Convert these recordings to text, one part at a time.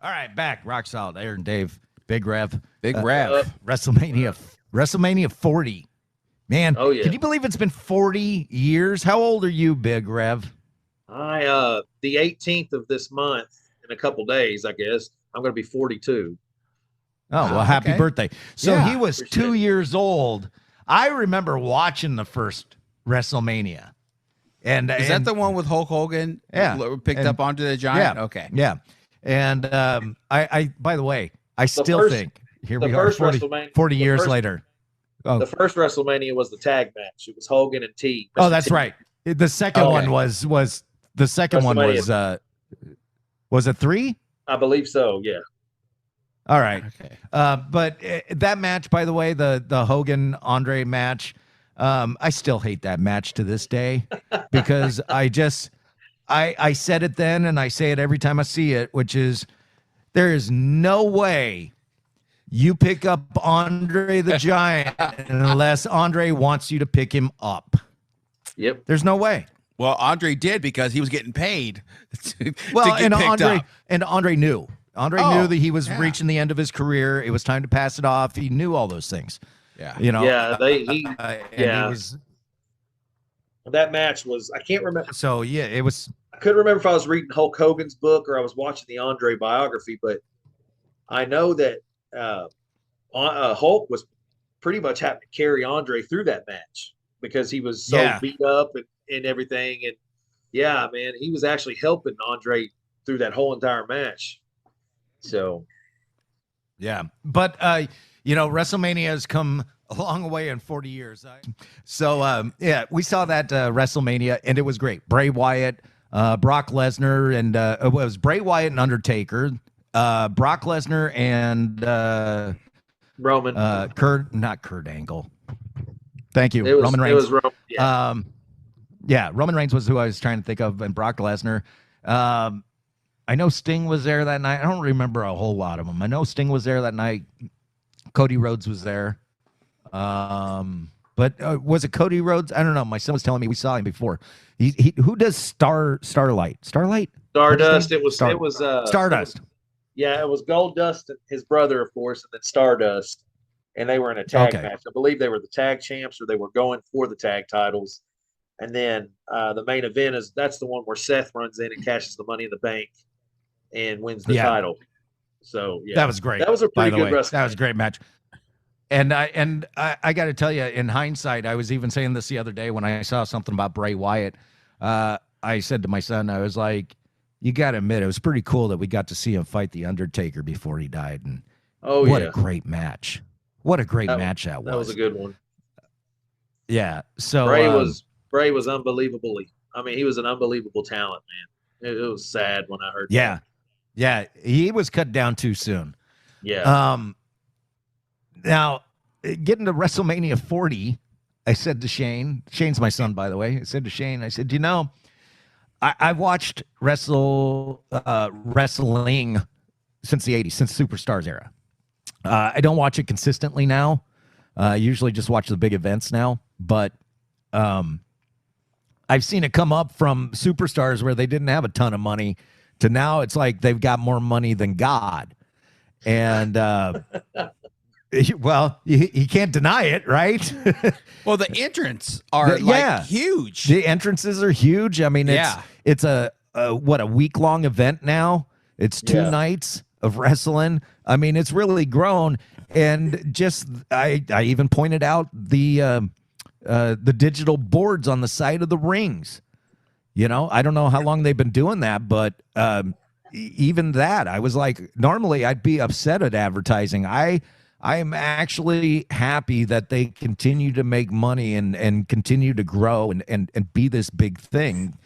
All right, back rock solid. Aaron, Dave, Big Rev, Big Rev. WrestleMania 40. Man, Oh, yeah. can you believe it's been 40 years? How old are you, Big Rev? The 18th of this month, in a couple days, I guess, I'm going to be 42. Oh, well, happy okay. birthday. So Yeah, he was appreciate 2 it. years old. I remember watching the first WrestleMania. And Is that the one with Hulk Hogan? Yeah. Picked And- up onto the Giant? Yeah. Okay. Yeah. And I by the way, I still first- think here the we are first 40, WrestleMania- 40 the years first- later. Oh, The first WrestleMania was the tag match. It was Hogan and T. oh, Mr. that's T. right. The second Okay. one was the second one was it 3? I believe so. Yeah. All right. Okay. But that match, by the way, the Hogan Andre match, I still hate that match to this day because I said it then and I say it every time I see it, which is there is no way you pick up Andre the Giant unless Andre wants you to pick him up. Yep. There's no way. Well, Andre did because he was getting paid to Well, get and picked up. Andre knew. Andre Oh, knew that he was yeah. reaching the end of his career. It was time to pass it off. He knew all those things. Yeah. You know. Yeah. And Yeah. he was, That match was, I can't remember. so yeah, it was. I couldn't remember if I was reading Hulk Hogan's book or I was watching the Andre biography, but I know that Hulk was pretty much having to carry Andre through that match because he was so Yeah. beat up and everything. And yeah, man, he was actually helping Andre through that whole entire match. So Yeah, but WrestleMania has come a long way in 40 years. Yeah, we saw that WrestleMania, and it was great. Bray Wyatt, Brock Lesnar, and it was Bray Wyatt and Undertaker, Brock Lesnar and Roman, not Kurt Angle. Thank you, it was, Roman it Reigns. was Roman. Yeah. Yeah, Roman Reigns was who I was trying to think of, and Brock Lesnar. I know Sting was there that night. I don't remember a whole lot of them. I know Sting was there that night. Cody Rhodes was there. But was it Cody Rhodes? I don't know. My son was telling me we saw him before. He who does Starlight? Starlight? Stardust. It was Stardust. Yeah, it was Goldust, his brother, of course, and then Stardust, and they were in a tag Okay. match. I believe they were the tag champs, or they were going for the tag titles. And then the main event that's the one where Seth runs in and cashes the Money in the Bank and wins the title. So yeah, That was great. That was a by pretty the good way. wrestling. That was a great match. And I got to tell you, in hindsight, I was even saying this the other day when I saw something about Bray Wyatt. I said to my son, I was like, you got to admit, it was pretty cool that we got to see him fight The Undertaker before he died. And what a great match. What a great match that was. That was a good one. Yeah. So Bray was unbelievably. I mean, he was an unbelievable talent, man. It was sad when I heard. yeah. Yeah. He was cut down too soon. That. Yeah. Now, getting to WrestleMania 40, I said to Shane's my son, by the way. I said to Shane, I said, I've watched wrestling since the 80s, since Superstars era. I don't watch it consistently now. I usually just watch the big events now. But I've seen it come up from Superstars where they didn't have a ton of money to now it's like they've got more money than God. And well, you can't deny it, right? Well, the entrants are huge. The entrances are huge. I mean, it's a week-long event now. It's 2 nights of wrestling. I mean, it's really grown. And just I even pointed out the digital boards on the side of the rings. I don't know how long they've been doing that, but even that, I was like, normally I'd be upset at advertising. I am actually happy that they continue to make money and continue to grow and be this big thing,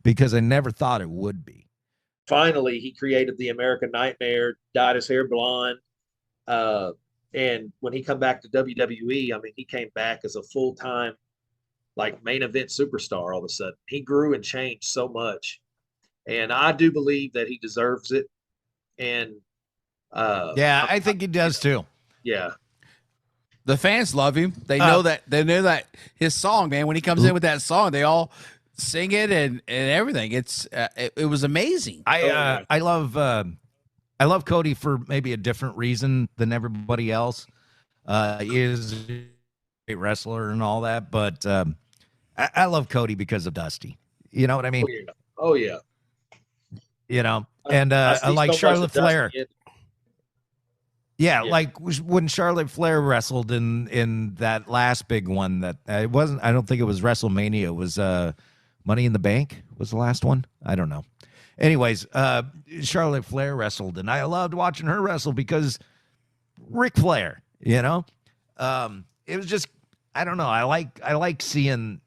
because I never thought it would be. Finally, he created the American Nightmare, dyed his hair blonde. And when he come back to WWE, I mean, he came back as a full-time, like, main event superstar all of a sudden. He grew and changed so much. And I do believe that he deserves it. And I think he does too. Yeah. The fans love him. They know that. They know that his song, man. When he comes in with that song, they all sing it and everything. It was amazing. I love I love Cody for maybe a different reason than everybody else. He is a great wrestler and all that, but I love Cody because of Dusty. You know what I mean? Oh yeah. You know, and I like so Charlotte Flair. Yeah, like when Charlotte Flair wrestled in that last big one that it wasn't. I don't think it was WrestleMania. It was Money in the Bank was the last one. I don't know. Anyways, Charlotte Flair wrestled, and I loved watching her wrestle because Ric Flair. You know, it was just I don't know. I like seeing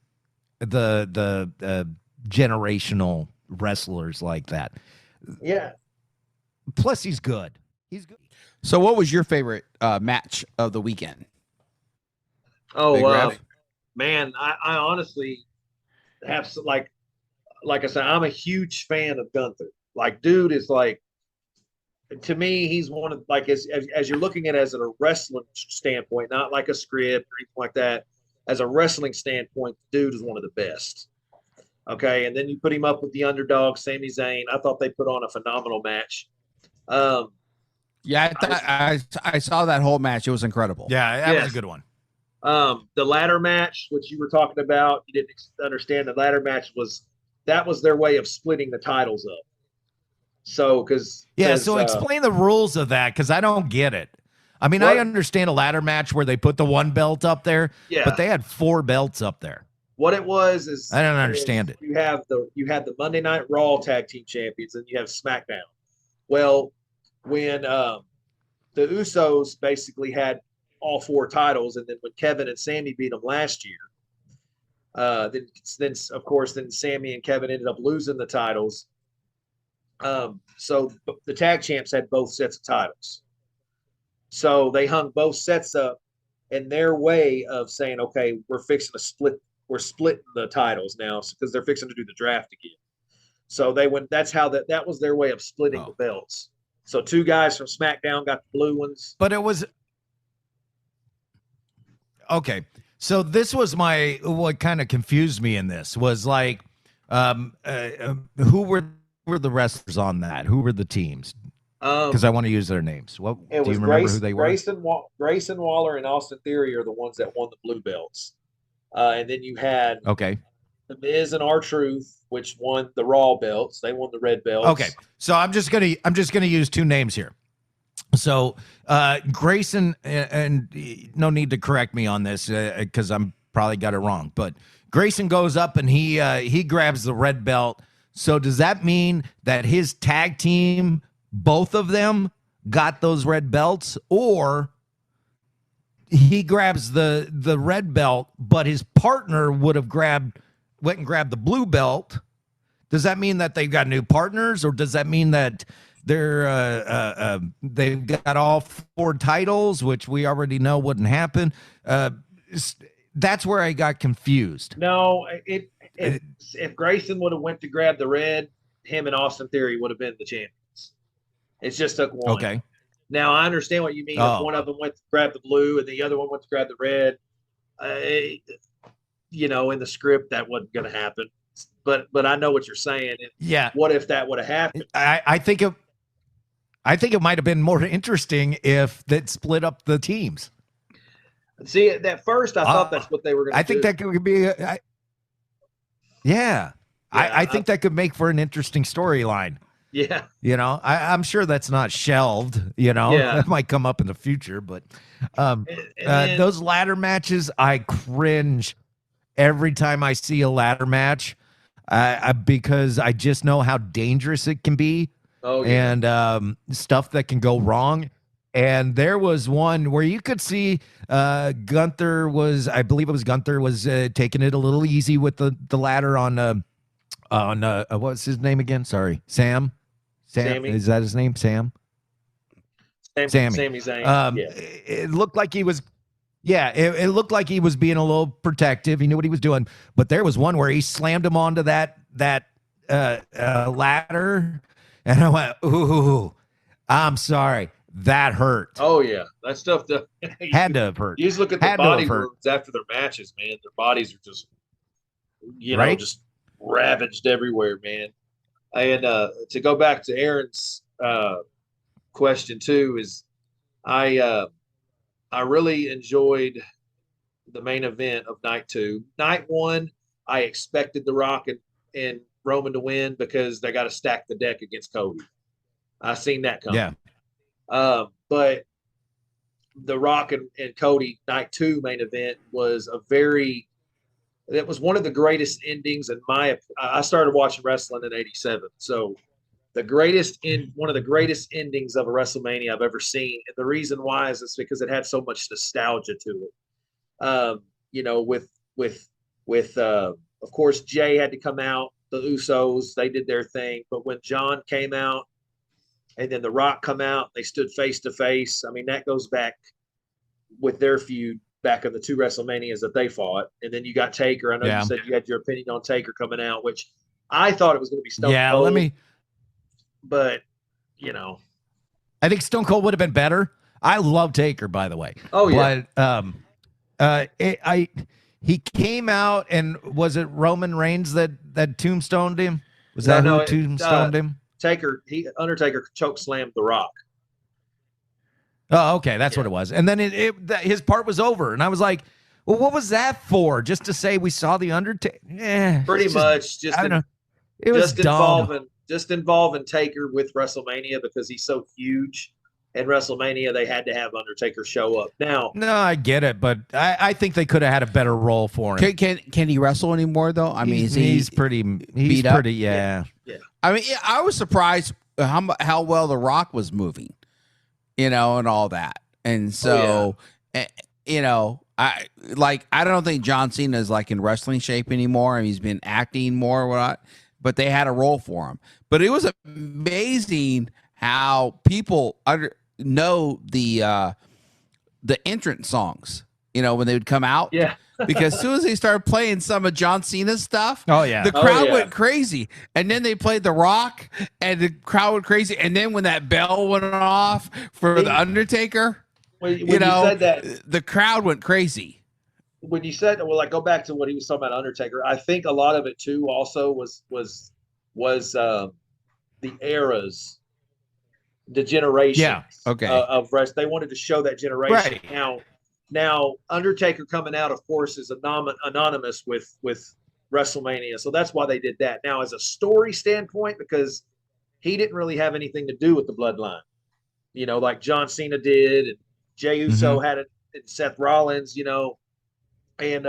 the generational wrestlers like that. Yeah. Plus, he's good. He's good. So, what was your favorite match of the weekend? Oh, man, I honestly have like I said, I'm a huge fan of Gunther. Like, dude is like, to me, he's one of like as you're looking at it as a wrestling standpoint, not like a script or anything like that. As a wrestling standpoint, dude is one of the best. Okay, and then you put him up with the underdog, Sami Zayn. I thought they put on a phenomenal match. Yeah, I saw that whole match. It was incredible. Yeah, that was a good one. The ladder match, which you were talking about, you didn't understand. The ladder match was their way of splitting the titles up. So, so explain the rules of that because I don't get it. I mean, I understand a ladder match where they put the one belt up there, but they had 4 belts up there. What it was is I don't understand it. You had the Monday Night Raw Tag Team Champions, and you have SmackDown. Well, when the Usos basically had all 4 titles, and then when Kevin and Sammy beat them last year, then of course Sammy and Kevin ended up losing the titles. So the tag champs had both sets of titles. So they hung both sets up in their way of saying, okay, we're splitting the titles now because they're fixing to do the draft again. So that was their way of splitting the belts. So 2 guys from SmackDown got the blue ones. But it was okay. So this was what kind of confused me in this was like, who were the wrestlers on that? Who were the teams? Because I want to use their names. Do you remember who they were? Grayson Waller and Austin Theory are the ones that won the blue belts. And then you had The Miz and R-Truth, which won the Raw belts. They won the red belts. Okay, so I'm just gonna use 2 names here. So Grayson, and no need to correct me on this because I'm probably got it wrong, but Grayson goes up and he grabs the red belt. So does that mean that his tag team, both of them, got those red belts, or he grabs the red belt, but his partner went and grabbed the blue belt? Does that mean that they've got new partners, or does that mean that they've got all 4 titles, which we already know wouldn't happen? That's where I got confused. No, if Grayson would have went to grab the red, him and Austin Theory would have been the champions. It's just took one. Okay. Now I understand what you mean. If one of them went to grab the blue and the other one went to grab the red, in the script that wasn't going to happen. But I know what you're saying. Yeah. What if that would have happened? I think it might have been more interesting if that split up the teams. See, at first I thought that's what they were going to do. I think that could be I think that could make for an interesting storyline. Yeah. I'm sure that's not shelved, that might come up in the future, but those ladder matches, I cringe every time I see a ladder match, because I just know how dangerous it can be. And stuff that can go wrong. And there was one where you could see Gunther was taking it a little easy with the ladder on what's his name again? Sorry, Sammy. Is that his name? Sammy. Sami Zayn. It looked like he was. Yeah, it looked like he was being a little protective. He knew what he was doing. But there was one where he slammed him onto that ladder, and I went, "Ooh, I'm sorry." That hurt. Oh yeah, that stuff had to have hurt. You just look at the body wounds after their matches, man. Their bodies are just, just ravaged everywhere, man. And to go back to Aaron's question too is I really enjoyed the main event of night 2. Night 1, I expected The Rock and Roman to win because they got to stack the deck against Cody. I seen that coming. Yeah. But The Rock and Cody night 2 main event was that was one of the greatest endings in I started watching wrestling in 87. So one of the greatest endings of a WrestleMania I've ever seen. And the reason why is it's because it had so much nostalgia to it. You know, with of course Jay had to come out, the Usos, they did their thing. But when John came out and then The Rock come out, they stood face to face. I mean, that goes back with their feud back in the 2 WrestleManias that they fought. And then you got Taker. I know you said you had your opinion on Taker coming out, which I thought it was going to be Stone Cold. But, you know. I think Stone Cold would have been better. I love Taker, by the way. Oh, yeah. But he came out, and was it Roman Reigns that tombstoned him? Was that who tombstoned him? Undertaker choke slammed The Rock. Oh, okay, that's what it was. And then his part was over, and I was like, "Well, what was that for? Just to say we saw the Undertaker?" Yeah, pretty much. Just I don't know. It was dumb. Just involving Taker with WrestleMania because he's so huge. And WrestleMania, they had to have Undertaker show up. Now, no, I get it, but I think they could have had a better role for him. Can he wrestle anymore though? I mean, he's pretty beat up? Yeah. I mean, I was surprised how well The Rock was moving, you know, and all that. And so, you know, I don't think John Cena is like in wrestling shape anymore. I mean, he's been acting more or what, but they had a role for him. But it was amazing how people know the entrance songs, you know, when they would come out. Yeah. Because as soon as they started playing some of John Cena's stuff, the crowd went crazy. And then they played The Rock, and the crowd went crazy. And then when that bell went off for The Undertaker, when you said that, the crowd went crazy. When you said, well, like, go back to what he was talking about, Undertaker, I think a lot of it too also was the eras, the generations of wrestling. They wanted to show that generation. Right. Now Undertaker coming out, of course, is anonymous with WrestleMania, so that's why they did that. Now, as a story standpoint, because he didn't really have anything to do with the bloodline, you know, like John Cena did, and Jey Uso had it, and Seth Rollins, you know, and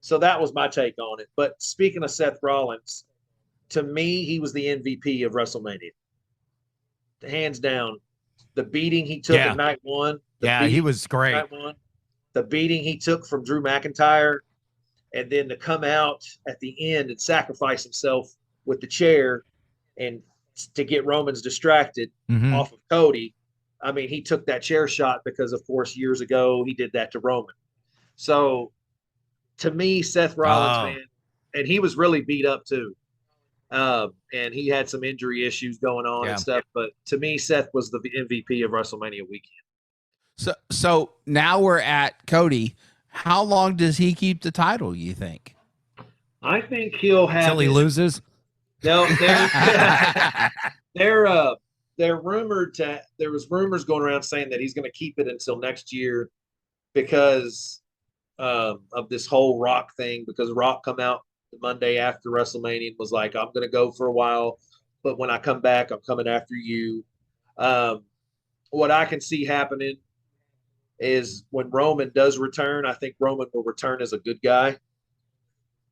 so that was my take on it. But speaking of Seth Rollins, to me, he was the MVP of WrestleMania, hands down. The beating he took in night 1. He was great. The beating he took from Drew McIntyre, and then to come out at the end and sacrifice himself with the chair and to get Roman's distracted off of Cody. I mean, he took that chair shot because, of course, years ago he did that to Roman. So, to me, Seth Rollins, man, and he was really beat up too. And he had some injury issues going on and stuff. But to me, Seth was the MVP of WrestleMania weekend. So now we're at Cody. How long does he keep the title, you think? I think he'll have until he loses. No, they're rumored to. There was rumors going around saying that he's going to keep it until next year because of this whole Rock thing. Because Rock come out the Monday after WrestleMania and was like, "I'm going to go for a while, but when I come back, I'm coming after you." What I can see happening is when Roman does return, I think Roman will return as a good guy.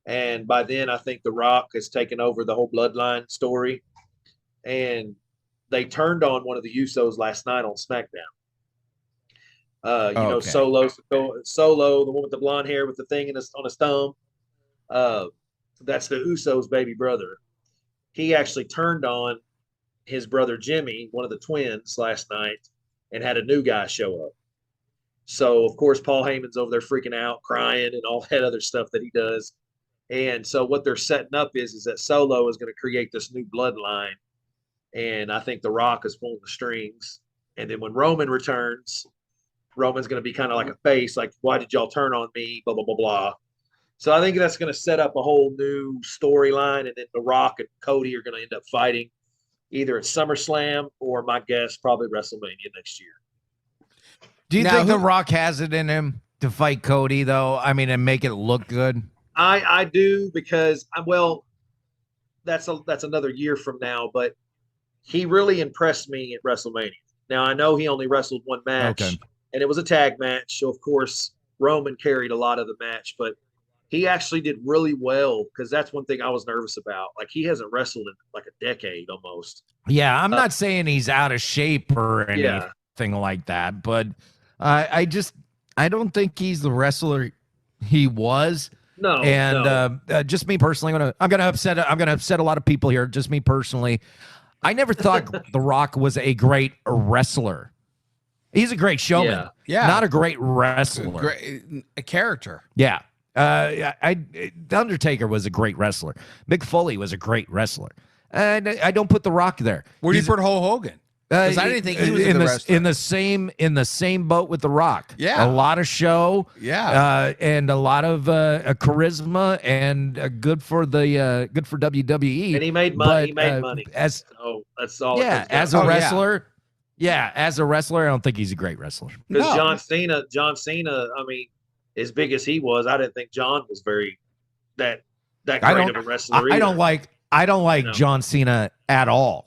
And by then, I think The Rock has taken over the whole bloodline story. And they turned on one of the Usos last night on SmackDown. You know, Solo, the one with the blonde hair with the thing on his thumb. That's the Usos' baby brother. He actually turned on his brother Jimmy, one of the twins, last night, and had a new guy show up. So, of course, Paul Heyman's over there freaking out, crying, and all that other stuff that he does. And so what they're setting up is that Solo is going to create this new bloodline. And I think The Rock is pulling the strings. And then when Roman returns, Roman's going to be kind of like a face, like, why did y'all turn on me, blah, blah, blah, blah. So I think that's going to set up a whole new storyline. And then The Rock and Cody are going to end up fighting. either at SummerSlam or my guess probably WrestleMania next year. Do you think The Rock has it in him to fight Cody, though? I mean, and make it look good? I do, because that's another year from now, but he really impressed me at WrestleMania. Now, I know he only wrestled one match, and it was a tag match, so of course Roman carried a lot of the match, but he actually did really well, because that's one thing I was nervous about. Like, he hasn't wrestled in like a decade almost. Yeah, I'm not saying he's out of shape or anything like that, but I don't think he's the wrestler he was. No, and just me personally, I'm gonna upset a lot of people here. Just me personally, I never thought The Rock was a great wrestler. He's a great showman, not a great wrestler. A character. Yeah, The Undertaker was a great wrestler. Mick Foley was a great wrestler, and I don't put The Rock there. Where do you put Hulk Hogan? Because I didn't think he was in the same boat with The Rock. Yeah, a lot of show. Yeah, and a lot of charisma, and good for WWE. And he made money. He made money. That's all. Yeah, as a wrestler. Yeah, as a wrestler, I don't think he's a great wrestler. Because John Cena. I mean, as big as he was, I didn't think John was very that great of a wrestler. I don't like John Cena at all.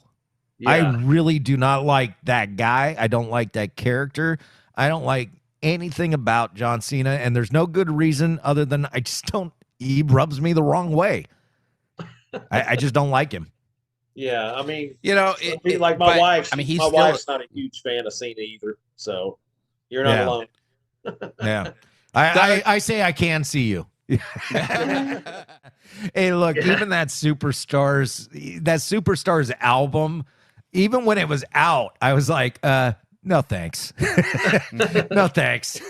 Yeah. I really do not like that guy. I don't like that character. I don't like anything about John Cena, and there's no good reason other than I just don't. He rubs me the wrong way. I just don't like him. Yeah, I mean, my wife. I mean, my wife's not a huge fan of Cena either, so you're not alone. Yeah, I say I can see you. Hey, look, even that Superstars album. Even when it was out, I was like, no, thanks. No, thanks.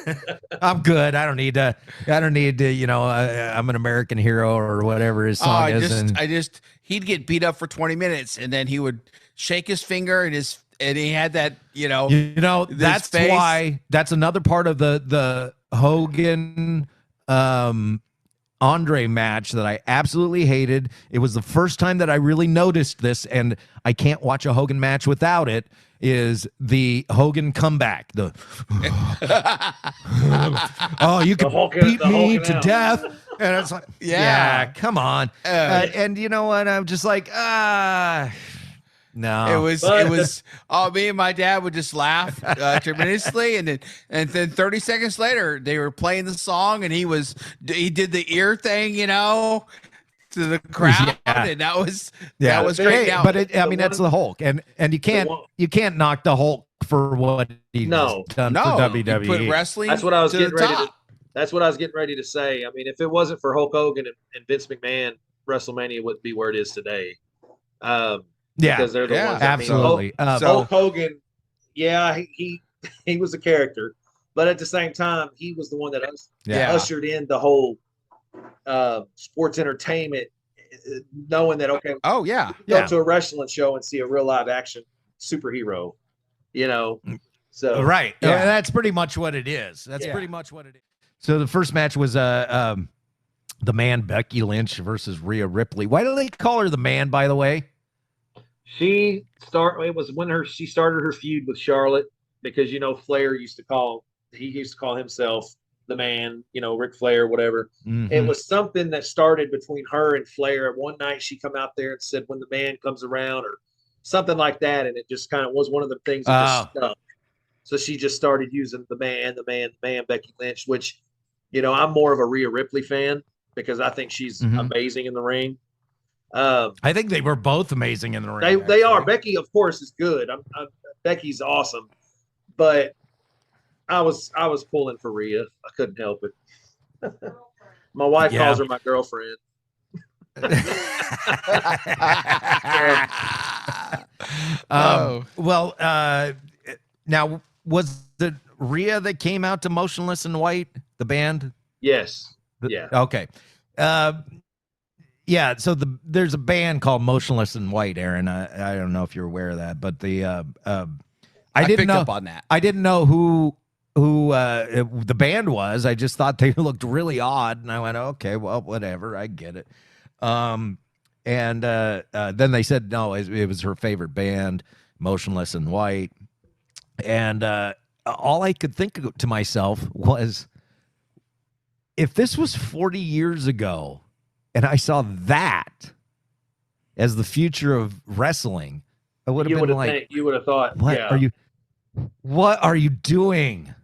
I'm good. I don't need to, I'm an American hero or whatever his song is. He'd get beat up for 20 minutes and then he would shake his finger and he had that, that's face. Why that's another part of the Hogan, Andre match that I absolutely hated. It was the first time that I really noticed this, and I can't watch a Hogan match without it, is the Hogan comeback. You can beat me to death. And it's like, yeah, come on. And you know what? I'm just like, no. It was me and my dad would just laugh tremendously, and then 30 seconds later they were playing the song and he did the ear thing, to the crowd, and that was great. Hey, but that's the Hulk, and you can't knock the Hulk for what he's done for WWE. Put wrestling. That's what I was getting ready to. That's what I was getting ready to say. I mean, if it wasn't for Hulk Hogan and Vince McMahon, WrestleMania wouldn't be where it is today. Because they're the ones. Absolutely. Hulk Hogan, he was a character, but at the same time, he was the one that ushered in the whole sports entertainment, knowing that go to a wrestling show and see a real live action superhero, So right, that's pretty much what it is. Pretty much what it is. So the first match was the Man Becky Lynch versus Rhea Ripley. Why do they call her the Man, by the way? It was when she started her feud with Charlotte, because Flair used to call himself the Man, Ric Flair, whatever. Mm-hmm. It was something that started between her and Flair. One night she come out there and said, "When the man comes around," or something like that, and it just kind of was one of the things that just stuck. So she just started using the Man, Becky Lynch, which, I'm more of a Rhea Ripley fan because I think she's amazing in the ring. I think they were both amazing in the ring. They are. Becky, of course, is good. Becky's awesome, but I was pulling for Rhea. I couldn't help it. My wife calls her my girlfriend. Now, was it Rhea that came out to Motionless in White, the band? Yes. Okay. So there's a band called Motionless in White, Aaron. I don't know if you're aware of that, but I picked up on that. I didn't know who the band was. I just thought they looked really odd, and I went, okay, well, whatever, I get it. And then they said, no, it was her favorite band, Motionless in White. And all I could think to myself was, if this was 40 years ago and I saw that as the future of wrestling, I would have been like, you would have thought, what are you doing?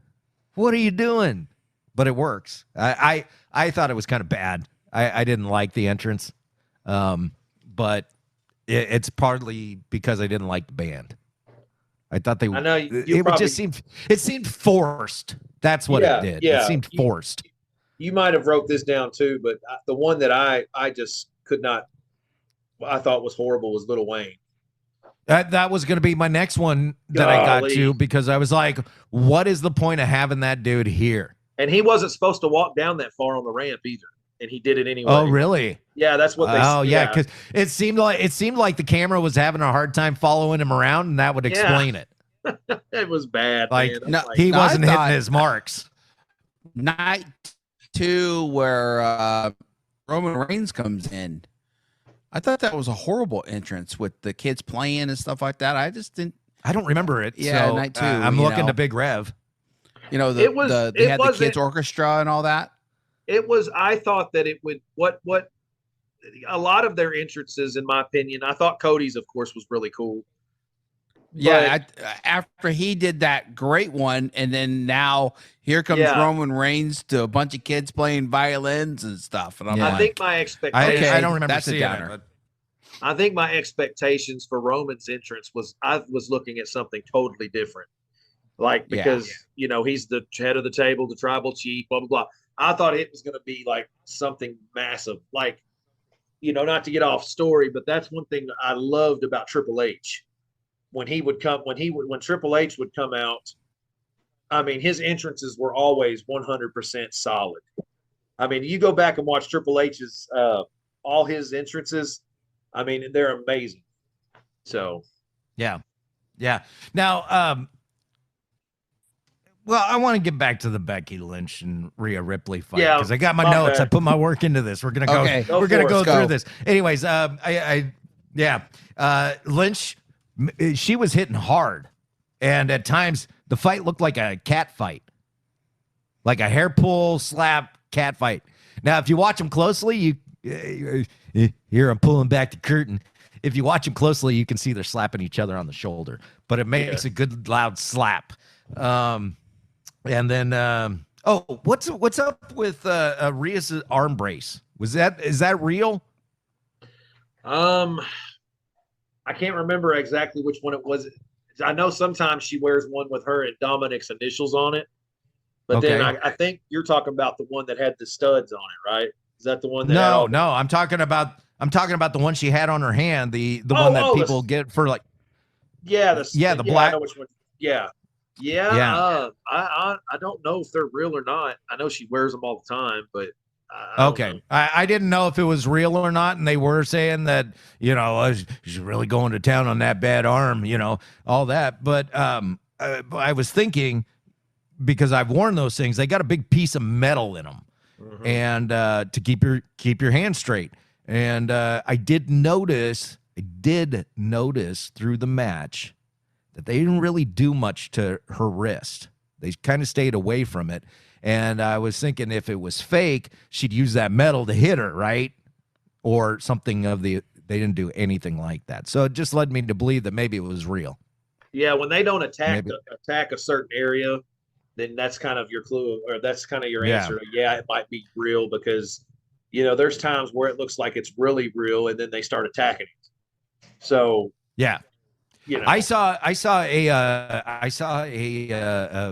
What are you doing? But it works. I thought it was kind of bad. I didn't like the entrance. But it's partly because I didn't like the band. I thought they. I know it seemed forced. That's what it did. Yeah. It seemed forced. You might have wrote this down too, but the one that I just could not. I thought was horrible was Lil Wayne. That was going to be my next one that I got to, because I was like, what is the point of having that dude here? And he wasn't supposed to walk down that far on the ramp either, and he did it anyway. Oh, really? Yeah, that's what they said. Oh, yeah, because it seemed like the camera was having a hard time following him around, and that would explain it. It was bad. He wasn't hitting his marks. Night 2, where Roman Reigns comes in, I thought that was a horrible entrance with the kids playing and stuff like that. I just didn't. I don't remember it. Yeah, so, Night 2. I'm looking to Big Rev. They had the kids orchestra and all that. It was. I thought that it would. What a lot of their entrances, in my opinion, I thought Cody's, of course, was really cool. Yeah, after he did that great one, and then now here comes Roman Reigns to a bunch of kids playing violins and stuff. And I think my expectations. I don't remember that's seeing a downer. it. I think my expectations for Roman's entrance was I was looking at something totally different. Because he's the head of the table, the tribal chief, blah blah blah. I thought it was going to be like something massive, not to get off story, but that's one thing that I loved about Triple H. When Triple H would come out, I mean, his entrances were always 100% solid. I mean, you go back and watch Triple H's all his entrances. I mean, they're amazing. So, yeah. Now, well, I want to get back to the Becky Lynch and Rhea Ripley fight because I got my notes. I put my work into this. We're gonna go. We're gonna go through this. Anyways, Lynch, she was hitting hard, and at times the fight looked like a cat fight, like a hair pull slap cat fight. Now, if you watch them closely, here I'm pulling back the curtain. If you watch them closely, you can see they're slapping each other on the shoulder, but it makes a good loud slap. And then, what's up with Rhea's arm brace? Is that real? I can't remember exactly which one it was. I know sometimes she wears one with her and Dominic's initials on it, but then I think you're talking about the one that had the studs on it, right? Is that the one? That no. I'm talking about the one she had on her hand. The one that people get for like. The black. I know which one. Yeah. Yeah. I don't know if they're real or not. I know she wears them all the time, but I didn't know if it was real or not, and they were saying that she's really going to town on that bad arm, all that. But I was thinking, because I've worn those things, they got a big piece of metal in them, and to keep your hand straight. And I did notice through the match that they didn't really do much to her wrist. They kind of stayed away from it. And I was thinking if it was fake, she'd use that metal to hit her, right? Or something they didn't do anything like that. So it just led me to believe that maybe it was real. Yeah, when they don't attack a certain area, then that's kind of your clue, or that's kind of your answer. Yeah, it might be real because, there's times where it looks like it's really real and then they start attacking it. So, yeah. I saw a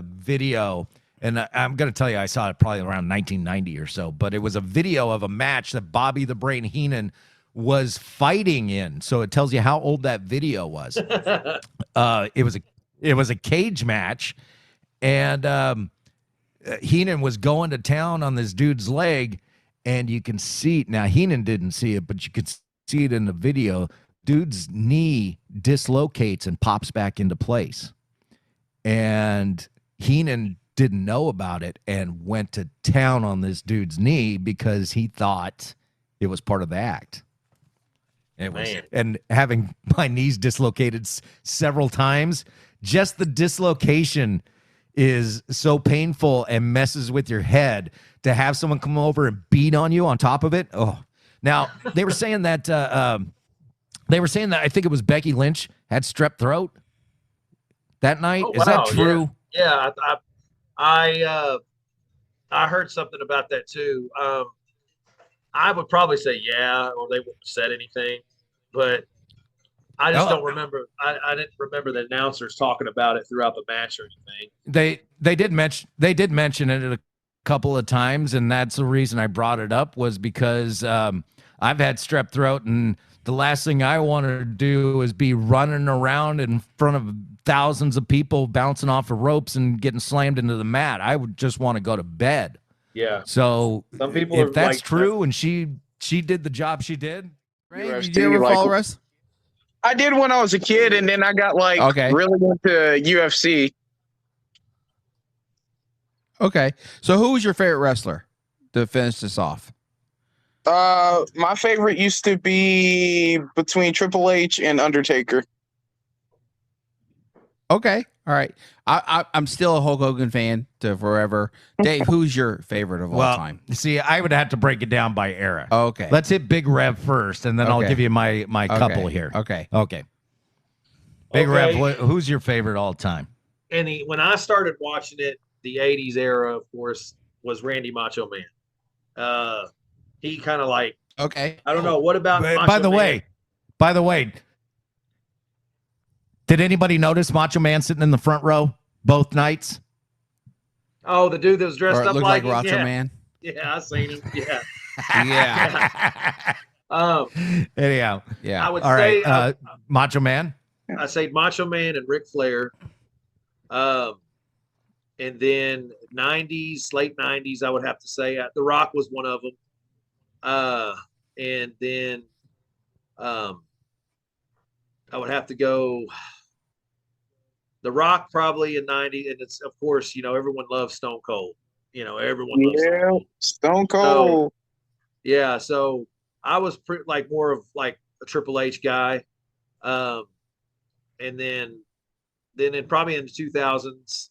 video, and I'm going to tell you, I saw it probably around 1990 or so, but it was a video of a match that Bobby the Brain Heenan was fighting in. So it tells you how old that video was. It was a cage match, and Heenan was going to town on this dude's leg, and you can see, now Heenan didn't see it, but you could see it in the video. Dude's knee dislocates and pops back into place. And Heenan didn't know about it and went to town on this dude's knee because he thought it was part of the act. It was, Man. and having my knees dislocated several times, just the dislocation is so painful and messes with your head. To have someone come over and beat on you on top of it. Oh, now they were saying that I think it was Becky Lynch had strep throat that night. Oh, Is that true? Yeah, I heard something about that too. I would probably say yeah, or they wouldn't have said anything, but I just don't remember. I didn't remember the announcers talking about it throughout the match or anything. They did mention it a couple of times, and that's the reason I brought it up, was because I've had strep throat, and the last thing I want to do is be running around in front of thousands of people, bouncing off of ropes and getting slammed into the mat. I would just want to go to bed. Yeah. So some people, if that's like, true, and she did the job she did. Right? Did you ever follow us? I did when I was a kid, and then I got really into UFC. Okay. So who was your favorite wrestler to finish this off? My favorite used to be between Triple H and Undertaker. Okay. All right. I'm still a Hulk Hogan fan to forever. Dave, who's your favorite of all time? See, I would have to break it down by era. Okay. Let's hit Big Rev first, and then I'll give you my couple here. Okay. Big Rev, who's your favorite all time? And when I started watching it, the 80s era, of course, was Randy Macho Man. He kind of like, okay. I don't know. What about By the way, did anybody notice Macho Man sitting in the front row both nights? Oh, the dude that was dressed up like Macho Man? Yeah, I seen him. Yeah. Anyhow. Yeah. I would say Macho Man. I say Macho Man and Ric Flair. And then 90s, late 90s, I would have to say The Rock was one of them. And then I would have to go The Rock probably in 90. And it's, of course, everyone loves Stone Cold. Everyone loves Stone Cold. So, so I was more of like a Triple H guy. And then probably in the 2000s,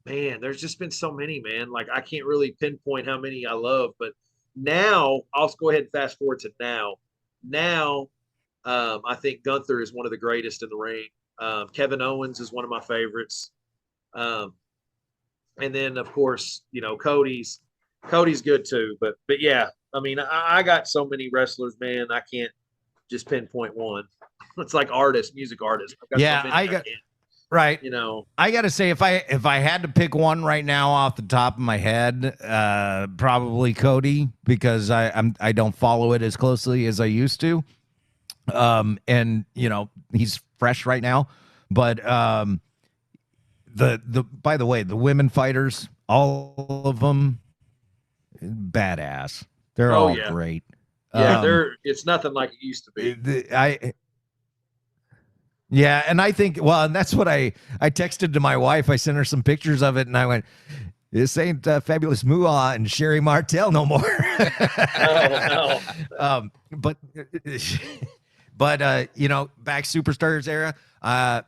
man, there's just been so many, man. Like, I can't really pinpoint how many I love, but now I'll go ahead and fast forward to now. Now, I think Gunther is one of the greatest in the ring. Kevin Owens is one of my favorites. And then, of course, Cody's good too. But yeah, I mean, I got so many wrestlers, man. I can't just pinpoint one. It's like music artists. Right. I got to say, if I had to pick one right now off the top of my head, probably Cody, because I don't follow it as closely as I used to. And he's fresh right now, but by the way, the women fighters, all of them badass. They're all great. Yeah, it's nothing like it used to be. Yeah, and I think, and that's what I texted to my wife. I sent her some pictures of it, and I went, "This ain't Fabulous Moolah and Sherry Martel no more." No. But back Superstars era, I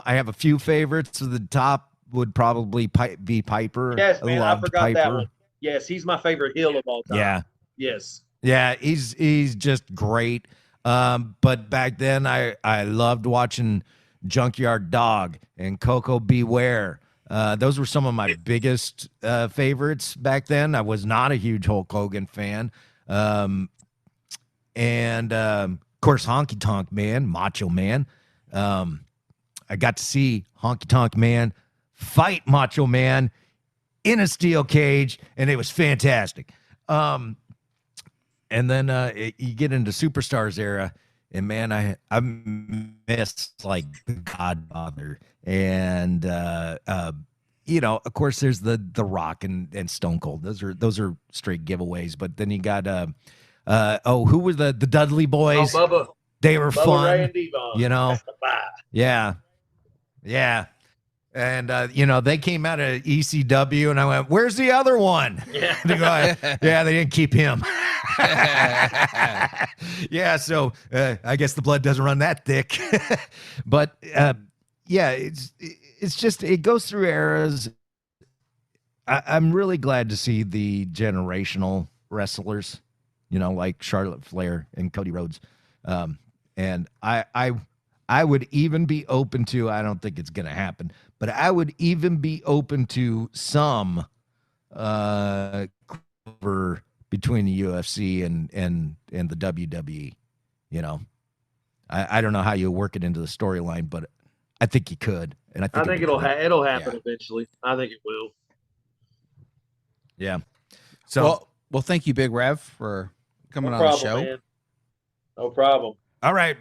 have a few favorites. So the top would probably be Piper. Yes, man, I forgot Piper. that one. Yes, he's my favorite heel of all time. Yeah. Yes. Yeah, he's just great. But back then I loved watching Junkyard Dog and Coco Beware. Those were some of my biggest favorites back then. I was not a huge Hulk Hogan fan. And of course, Honky Tonk Man, Macho Man. I got to see Honky Tonk Man fight Macho Man in a steel cage, and it was fantastic. And then you get into Superstars era, and man, I miss like the Godfather, and of course there's the Rock and Stone Cold. Those are straight giveaways. But then you got who were the Dudley Boys? Oh, Bubba. They were Bubba fun. Ray and Devon. Yeah. And, they came out of ECW, and I went, where's the other one? Yeah. They go, yeah, they didn't keep him. Yeah, so I guess the blood doesn't run that thick. But, yeah, it's just, it goes through eras. I'm really glad to see the generational wrestlers, like Charlotte Flair and Cody Rhodes. And I would even be open to, I don't think it's going to happen, but I would even be open to some crossover between the UFC and the WWE. I don't know how you work it into the storyline, but I think you could. And I think it'll happen eventually. I think it will. Yeah. So well, thank you, Big Rev, for coming on the show. Man. No problem. All right,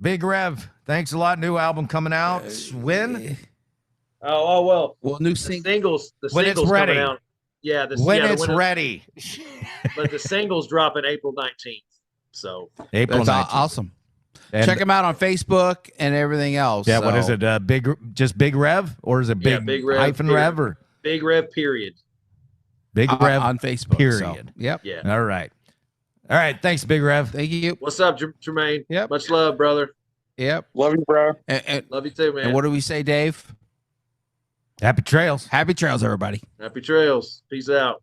Big Rev, thanks a lot. New album coming out. When? Well, new singles. The when singles it's ready. coming out. Yeah, it's ready. But the singles dropping April 19th. So April 19th. Awesome. And check him out on Facebook and everything else. Yeah, what is it? Just Big Rev, or is it Big Rev hyphen Rev, or Big Rev period? Big Rev on Facebook. Period. So, yep. Yeah. All right. Thanks, Big Rev. Thank you. What's up, Jermaine? Yep. Much love, brother. Yep. Love you, bro. And love you too, man. And what do we say, Dave? Happy trails. Happy trails, everybody. Happy trails. Peace out.